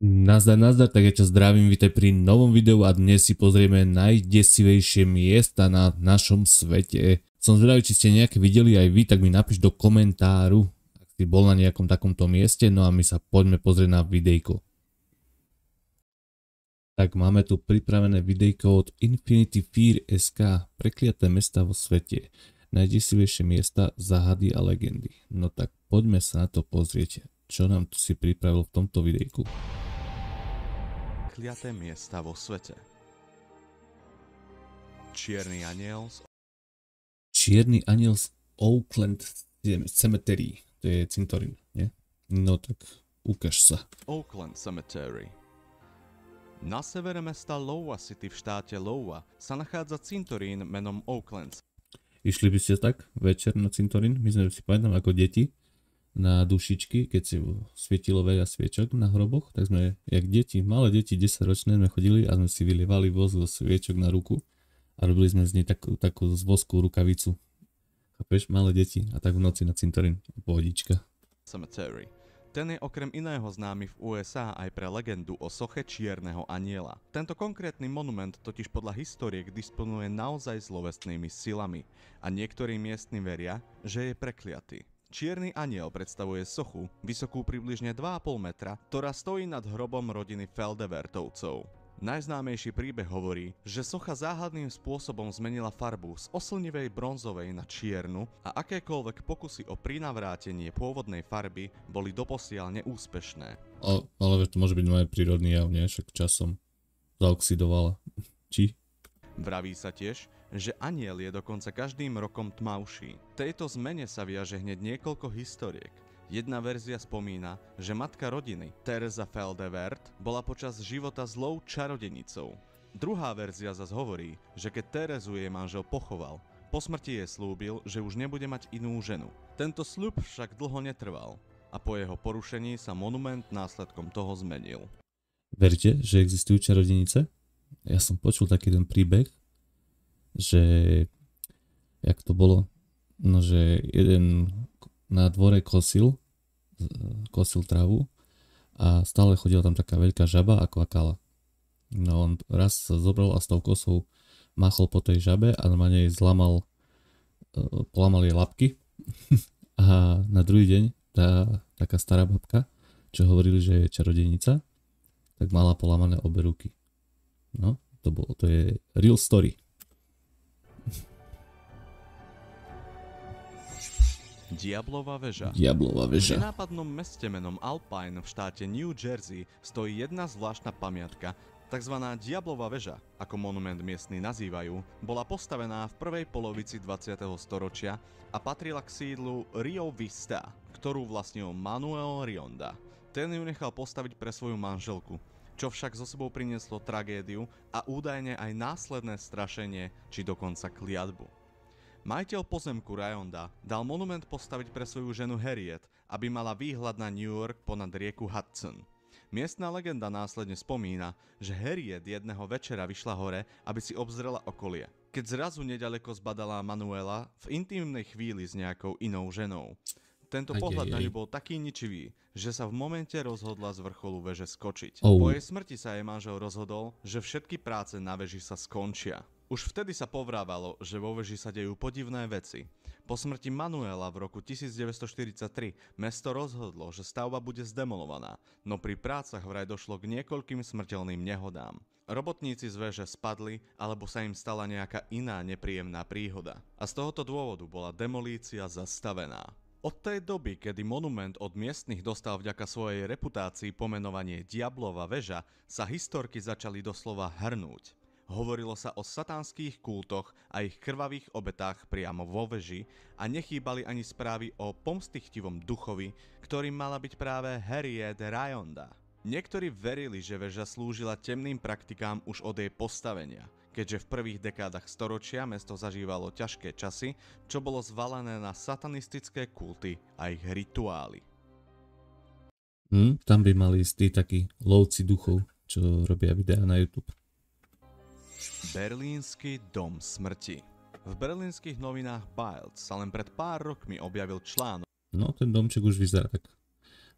Nazdar, tak ja ťa zdravím, vítaj pri novom videu a dnes si pozrieme najdesivejšie miesta na našom svete. Som zvedavý, či ste nejaké videli aj vy, tak mi napíš do komentáru, ak si bol na nejakom takomto mieste, no a my sa poďme pozrieť na videjko. Tak máme tu pripravené videjko od Infinity Fear.sk, prekliaté mesta vo svete, najdesivejšie miesta, záhady a legendy. No tak poďme sa na to pozrieť, čo nám tu si pripravil v tomto videjku. Prekliaté miesta vo svete. Čierny aniel z Oakland Cemetery, to je cintorín, nie? No tak ukáž sa. Oakland Cemetery. Na severe mesta Iowa City v štáte Iowa sa nachádza cintorín menom Oakland. Išli by ste tak večer na cintorín? My sme si pamätám ako deti na dušičky, keď si svietilo veľa sviečok na hroboch, tak sme, jak deti, malé deti, 10-ročné, sme chodili a sme si vylievali vosk zo sviečok na ruku a robili sme z nej takú z vosku rukavicu. Chápeš? Malé deti a tak v noci na cintorín. Pohodička. Cemetery. Ten je okrem iného známy v USA aj pre legendu o soche čierneho aniela. Tento konkrétny monument totiž podľa historiek disponuje naozaj zlovestnými silami a niektorí miestni veria, že je prekliatý. Čierny aniel predstavuje sochu, vysokú približne 2,5 metra, ktorá stojí nad hrobom rodiny Feldevertovcov. Najznámejší príbeh hovorí, že socha záhadným spôsobom zmenila farbu z oslnivej bronzovej na čiernu a akékoľvek pokusy o prinavrátenie pôvodnej farby boli doposiaľ neúspešné. Ale to môže byť moje prírodný jav, nie? Však časom zaoxidovala. Či? Vraví sa tiež, že aniel je dokonca každým rokom tmavší. Tejto zmene sa viaže hneď niekoľko historiek. Jedna verzia spomína, že matka rodiny, Teresa Feldevert, bola počas života zlou čarodenicou. Druhá verzia zas hovorí, že keď Terezu jej manžel pochoval, po smrti jej slúbil, že už nebude mať inú ženu. Tento sľub však dlho netrval a po jeho porušení sa monument následkom toho zmenil. Veríte, že existujú čarodenice? Ja som počul taký ten príbeh, že jak to bolo, no že jeden na dvore kosil trávu a stále chodila tam taká veľká žaba a kvakala. No on raz sa zobral a s tou kosou máchol po tej žabe a normálne jej polámal jej labky a na druhý deň tá taká stará babka, čo hovorili, že je čarodejnica, tak mala polámané obe ruky. No, to je real story. Diablova väža. Diablova väža. V nenápadnom meste menom Alpine v štáte New Jersey stojí jedna zvláštna pamiatka, takzvaná Diablova väža, ako monument miestni nazývajú, bola postavená v prvej polovici 20. storočia a patrila k sídlu Rio Vista, ktorú vlastnil Manuel Rionda. Ten ju nechal postaviť pre svoju manželku, čo však so sebou prinieslo tragédiu a údajne aj následné strašenie či dokonca kliatbu. Majiteľ pozemku Rionda dal monument postaviť pre svoju ženu Harriet, aby mala výhľad na New York ponad rieku Hudson. Miestna legenda následne spomína, že Harriet jedného večera vyšla hore, aby si obzrela okolie, keď zrazu neďaleko zbadala Manuela v intimnej chvíli s nejakou inou ženou. Tento pohľad na ňu bol taký ničivý, že sa v momente rozhodla z vrcholu veže skočiť. Po jej smrti sa jej manžel rozhodol, že všetky práce na veži sa skončia. Už vtedy sa povrávalo, že vo veži sa dejú podivné veci. Po smrti Manuela v roku 1943 mesto rozhodlo, že stavba bude zdemolovaná, no pri prácach vraj došlo k niekoľkým smrteľným nehodám. Robotníci z veže spadli, alebo sa im stala nejaká iná nepríjemná príhoda. A z tohoto dôvodu bola demolícia zastavená. Od tej doby, kedy monument od miestnych dostal vďaka svojej reputácii pomenovanie Diablova väža, sa historky začali doslova hrnúť. Hovorilo sa o satanských kultoch a ich krvavých obetách priamo vo veži a nechýbali ani správy o pomstychtivom duchovi, ktorým mala byť práve Harriet Rionda. Niektorí verili, že väža slúžila temným praktikám už od jej postavenia, keďže v prvých dekádach storočia mesto zažívalo ťažké časy, čo bolo zvalené na satanistické kulty a ich rituály. Tam by mali ísť tí takí lovci duchov, čo robia videá na YouTube. Berlínsky dom smrti. V berlínskych novinách Bild sa len pred pár rokmi objavil článok. No ten domček už vyzerá tak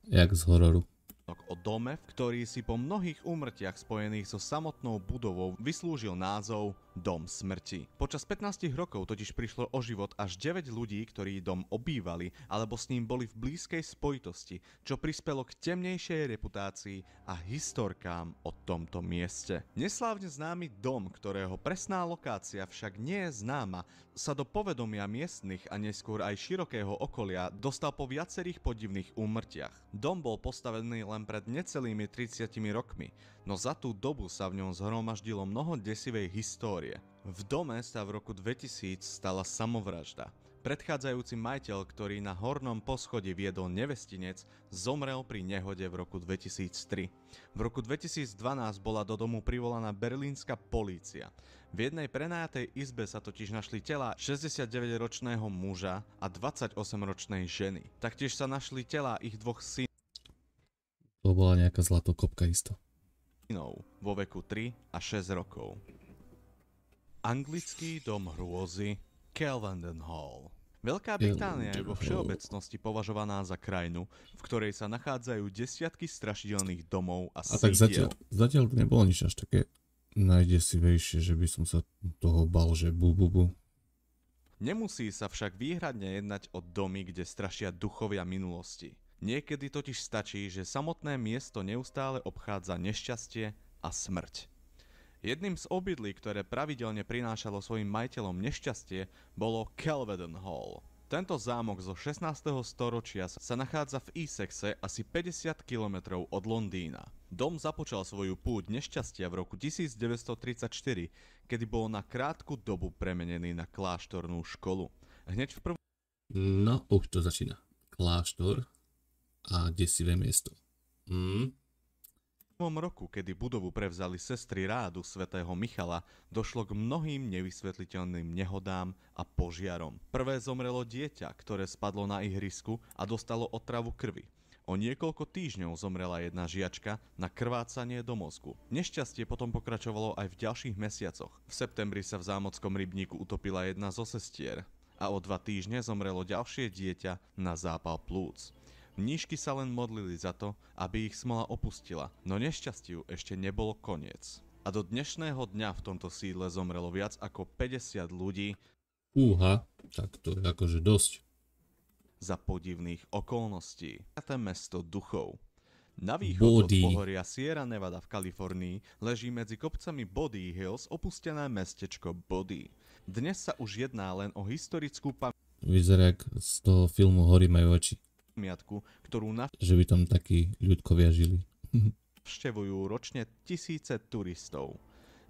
jak z hororu. o dome, ktorý si po mnohých úmrtiach spojených so samotnou budovou vyslúžil názov Dom smrti. Počas 15 rokov totiž prišlo o život až 9 ľudí, ktorí dom obývali alebo s ním boli v blízkej spojitosti, čo prispelo k temnejšej reputácii a historkám o tomto mieste. Neslávne známy dom, ktorého presná lokácia však nie je známa, sa do povedomia miestnych a neskôr aj širokého okolia dostal po viacerých podivných úmrtiach. Dom bol postavený len pred necelými 30 rokmi, no za tú dobu sa v ňom zhromaždilo mnoho desivej histórie. V dome sa v roku 2000 stala samovražda. Predchádzajúci majiteľ, ktorý na hornom poschodí viedol nevestinec, zomrel pri nehode v roku 2003. V roku 2012 bola do domu privolaná berlínska polícia. V jednej prenajatej izbe sa totiž našli tela 69-ročného muža a 28-ročnej ženy. Taktiež sa našli tela ich dvoch synov. To bola nejaká zlatokopka isto. Vo veku 3 a 6 rokov. Anglický dom hrôzy Kelvedon Hall. Veľká Británia je vo všeobecnosti považovaná za krajinu, v ktorej sa nachádzajú desiatky strašidelných domov a tak sídiel. zatiaľ to nebolo nič až také najdesivejšie, že by som sa toho bal, že bu. Nemusí sa však výhradne jednať o domy, kde strašia duchovia minulosti. Niekedy totiž stačí, že samotné miesto neustále obchádza nešťastie a smrť. Jedným z obydlí, ktoré pravidelne prinášalo svojim majiteľom nešťastie, bolo Kelvedon Hall. Tento zámok zo 16. storočia sa nachádza v Essexe asi 50 km od Londýna. Dom započal svoju púť nešťastia v roku 1934, kedy bol na krátku dobu premenený na kláštornú školu. Hneď v prvom... No, už to začína. Kláštor a desivé miesto. V roku, kedy budovu prevzali sestry rádu svätého Michala, došlo k mnohým nevysvetliteľným nehodám a požiarom. Prvé zomrelo dieťa, ktoré spadlo na ihrisku a dostalo otravu krvi. O niekoľko týždňov zomrela jedna žiačka na krvácanie do mozgu. Nešťastie potom pokračovalo aj v ďalších mesiacoch. V septembri sa v zámockom rybníku utopila jedna zo sestier a o 2 týždne zomrelo ďalšie dieťa na zápal plúc. Mníšky sa len modlili za to, aby ich smola opustila, no nešťastiu ešte nebolo koniec. A do dnešného dňa v tomto sídle zomrelo viac ako 50 ľudí. Fúha, tak to je akože dosť. Za podivných okolností. Mesto duchov. Na východ od pohoria Sierra Nevada v Kalifornii leží medzi kopcami Body Hills opustené mestečko Body. Dnes sa už jedná len o historickú Vyzerá, jak z toho filmu Hory majú oči. pamiatku, ktorú Že by tam takí ľudkovia žili. navštevujú ročne tisíce turistov.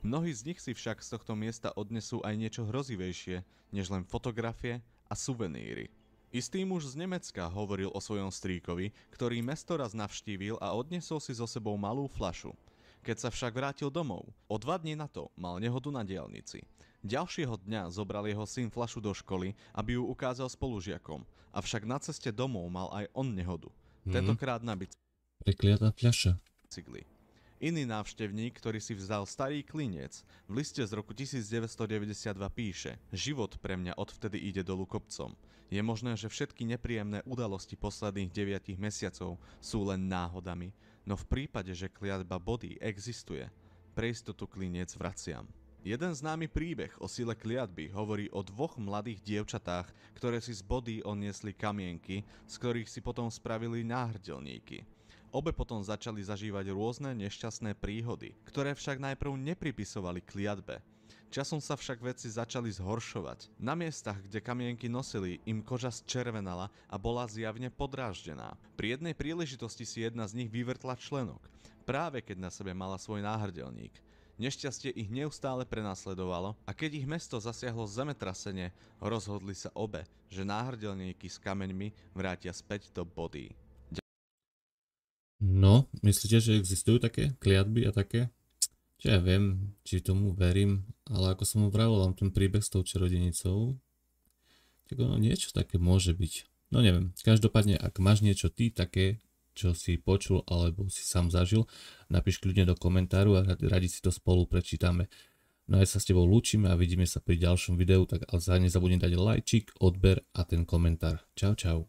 Mnohí z nich si však z tohto miesta odnesú aj niečo hrozivejšie, než len fotografie a suveníry. Istý muž z Nemecka hovoril o svojom strýkovi, ktorý mesto raz navštívil a odnesol si so sebou malú fľašu. Keď sa však vrátil domov, o 2 dní na to mal nehodu na diaľnici. Ďalšieho dňa zobral jeho syn fľašu do školy, aby ju ukázal spolužiakom, avšak na ceste domov mal aj on nehodu. Tentokrát na Prekliatá fľaša. bicykli. Iný návštevník, ktorý si vzal starý klinec, v liste z roku 1992 píše: Život pre mňa odvtedy ide dolu kopcom. Je možné, že všetky nepríjemné udalosti posledných 9 mesiacov sú len náhodami, no v prípade, že kliatba Body existuje, pre istotu klinec vraciam. Jeden známy príbeh o sile kliatby hovorí o 2 mladých dievčatách, ktoré si z Body odniesli kamienky, z ktorých si potom spravili náhrdelníky. Obe potom začali zažívať rôzne nešťastné príhody, ktoré však najprv nepripisovali kliatbe. Časom sa však veci začali zhoršovať. Na miestach, kde kamienky nosili, im koža zčervenala a bola zjavne podráždená. Pri jednej príležitosti si jedna z nich vyvrtla členok, práve keď na sebe mala svoj náhrdelník. Nešťastie ich neustále prenasledovalo a keď ich mesto zasiahlo zemetrasenie, rozhodli sa obe, že náhrdelníky s kameňmi vrátia späť do Body. No, myslíte, že existujú také kliatby a také? Čo ja viem, či tomu verím, ale ako som vravil vám ten príbeh s tou čarodenicou, tak ono niečo také môže byť. No neviem, každopádne, ak máš niečo ty také, čo si počul alebo si sám zažil, napíš kľudne do komentáru a radi si to spolu prečítame. No a sa s tebou lúčime a vidíme sa pri ďalšom videu, tak ale nezabudni dať lajčik, odber a ten komentár. Čau, čau.